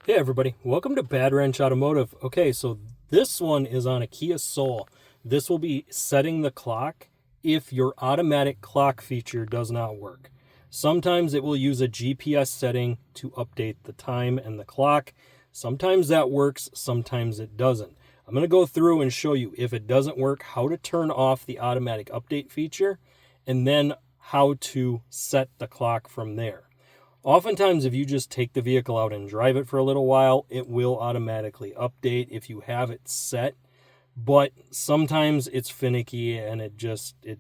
Hey everybody, welcome to Bad Wrench Automotive. Okay, so this one is on a Kia Soul. This will be setting the clock if your automatic clock feature does not work. Sometimes it will use a GPS setting to update the time and the clock. Sometimes that works, sometimes it doesn't. I'm going to go through and show you if it doesn't work, how to turn off the automatic update feature, and then how to set the clock from there. Oftentimes, if you just take the vehicle out and drive it for a little while, it will automatically update if you have it set. But sometimes it's finicky and it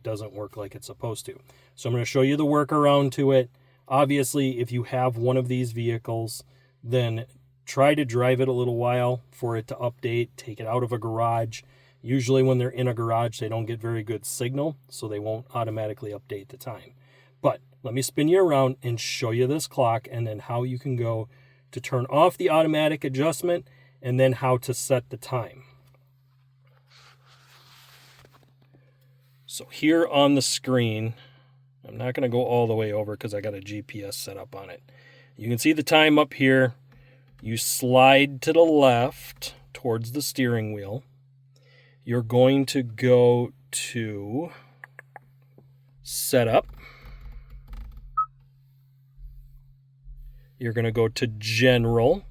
doesn't work like it's supposed to. So I'm going to show you the workaround to it. Obviously, if you have one of these vehicles, then try to drive it a little while for it to update. Take it out of a garage. Usually when they're in a garage, they don't get very good signal, so they won't automatically update the time. But let me spin you around and show you this clock and then how you can go to turn off the automatic adjustment and then how to set the time. So here on the screen, I'm not going to go all the way over because I got a GPS set up on it. You can see the time up here. You slide to the left towards the steering wheel. You're going to go to Setup. You're going to go to General.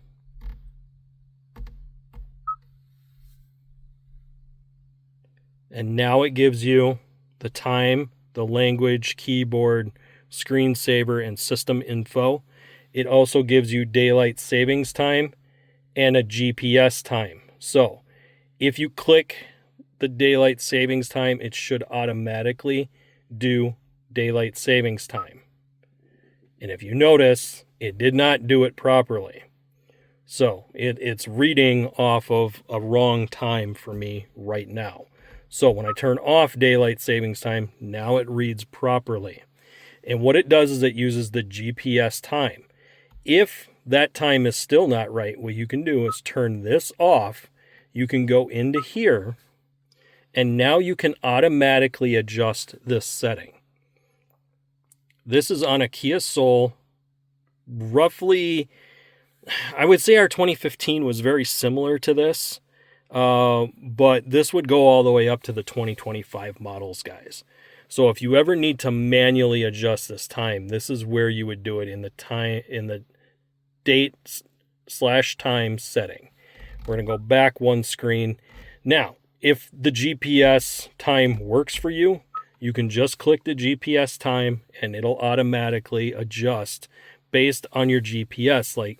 And now it gives you the time, the language, keyboard, screensaver, and system info. It also gives you daylight savings time and a GPS time. So if you click the daylight savings time, it should automatically do daylight savings time. And if you notice, it did not do it properly. So it's reading off of a wrong time for me right now. So when I turn off daylight savings time, now it reads properly. And what it does is it uses the GPS time. If that time is still not right, what you can do is turn this off. You can go into here, and now you can automatically adjust this setting. This is on a Kia Soul. Roughly, I would say our 2015 was very similar to this, but this would go all the way up to the 2025 models, guys. So if you ever need to manually adjust this time, this is where you would do it in the date/time setting. We're going to go back one screen. Now, if the GPS time works for you, you can just click the GPS time and it'll automatically adjust based on your GPS. Like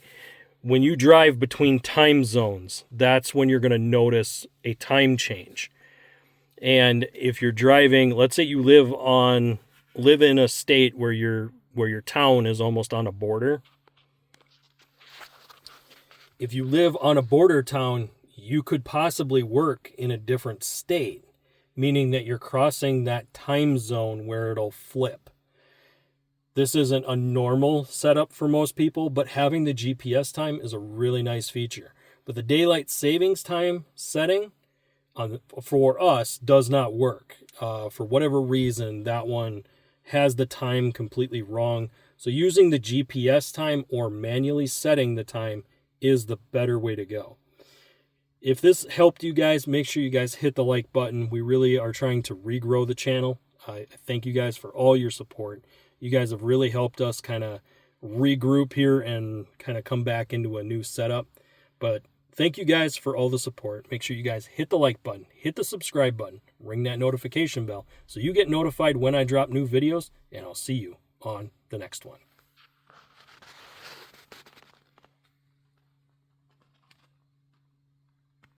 when you drive between time zones, that's when you're going to notice a time change. And if you're driving, let's say you live in a state where your town is almost on a border. If you live on a border town, you could possibly work in a different state, meaning that you're crossing that time zone where it'll flip. This isn't a normal setup for most people, but having the GPS time is a really nice feature. But the daylight savings time setting for us does not work. For whatever reason, that one has the time completely wrong. So using the GPS time or manually setting the time is the better way to go. If this helped you guys, make sure you guys hit the like button. We really are trying to regrow the channel. I thank you guys for all your support. You guys have really helped us kind of regroup here and kind of come back into a new setup. But thank you guys for all the support. Make sure you guys hit the like button, hit the subscribe button, ring that notification bell so you get notified when I drop new videos, and I'll see you on the next one.